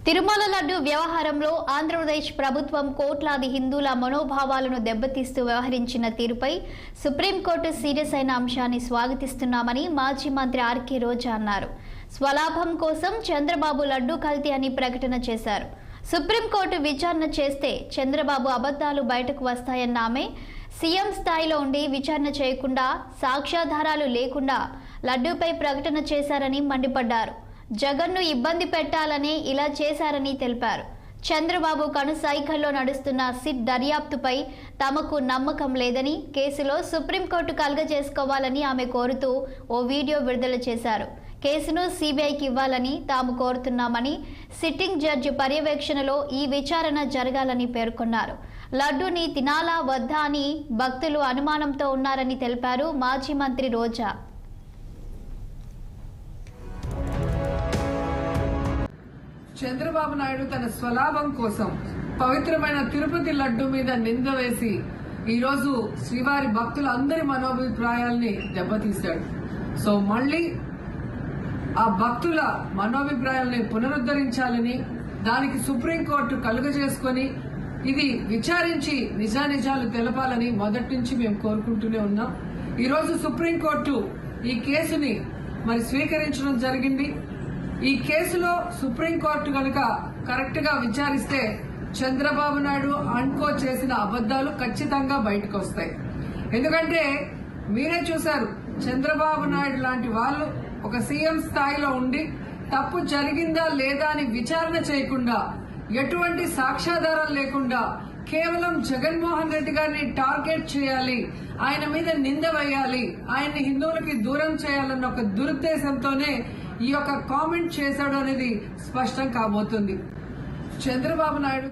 తిరుమల లడ్డు వ్యవహారంలో ఆంధ్రప్రదేశ్ ప్రభుత్వం కోట్లాది హిందువుల మనోభావాలను దెబ్బతీస్తూ వ్యవహరించిన తీరుపై సుప్రీంకోర్టు సీరియస్ అయిన అంశాన్ని స్వాగతిస్తున్నామని మాజీ మంత్రి ఆర్కే రోజా అన్నారు. స్వలాభం కోసం చంద్రబాబు లడ్డు కల్తీ అని ప్రకటన చేశారు. సుప్రీంకోర్టు విచారణ చేస్తే చంద్రబాబు అబద్ధాలు బయటకు వస్తాయన్న ఆమె సీఎం స్థాయిలో ఉండి విచారణ చేయకుండా సాక్ష్యాధారాలు లేకుండా లడ్డూపై ప్రకటన చేశారని మండిపడ్డారు. జగన్ను ఇబ్బంది పెట్టాలని ఇలా చేశారని తెలిపారు. చంద్రబాబు కనుసైకల్లో నడుస్తున్న సిట్ దర్యాప్తుపై తమకు నమ్మకం లేదని, కేసులో సుప్రీంకోర్టు కలుగజేసుకోవాలని ఆమె కోరుతూ ఓ వీడియో విడుదల చేశారు. కేసును సిబిఐకి ఇవ్వాలని తాము కోరుతున్నామని, సిట్టింగ్ జడ్జి పర్యవేక్షణలో ఈ విచారణ జరగాలని పేర్కొన్నారు. లడ్డూని తినాలా వద్దా అని భక్తులు అనుమానంతో ఉన్నారని తెలిపారు మాజీ మంత్రి రోజా. చంద్రబాబు నాయుడు తన స్వలాభం కోసం పవిత్రమైన తిరుపతి లడ్డు మీద నింద వేసి ఈరోజు శ్రీవారి భక్తులందరి మనోభిప్రాయాల్ని దెబ్బతీశాడు. సో మళ్లీ ఆ భక్తుల మనోభిప్రాయాల్ని పునరుద్ధరించాలని, దానికి సుప్రీంకోర్టు కలుగజేసుకొని ఇది విచారించి నిజానిజాలు తెలపాలని మొదటి నుంచి మేము కోరుకుంటూనే ఉన్నాం. ఈరోజు సుప్రీంకోర్టు ఈ కేసుని స్వీకరించడం జరిగింది. ఈ కేసులో సుప్రీంకోర్టు కనుక కరెక్ట్ గా విచారిస్తే చంద్రబాబు నాయుడు అనుకో చేసిన అబద్దాలు ఖచ్చితంగా బయటకు వస్తాయి. ఎందుకంటే మీరే చూశారు, చంద్రబాబు నాయుడు లాంటి వాళ్ళు ఒక సీఎం స్థాయిలో ఉండి తప్పు జరిగిందా లేదా అని విచారణ చేయకుండా, ఎటువంటి సాక్ష్యాధారాలు లేకుండా కేవలం జగన్మోహన్ రెడ్డి గారిని టార్గెట్ చేయాలి, ఆయన మీద నింద వేయాలి, ఆయన్ని హిందువులకి దూరం చేయాలన్న ఒక దురుద్దేశంతోనే ఈ యొక్క కామెంట్ చేశాడు అనేది స్పష్టం కాబోతుంది. చంద్రబాబు నాయుడు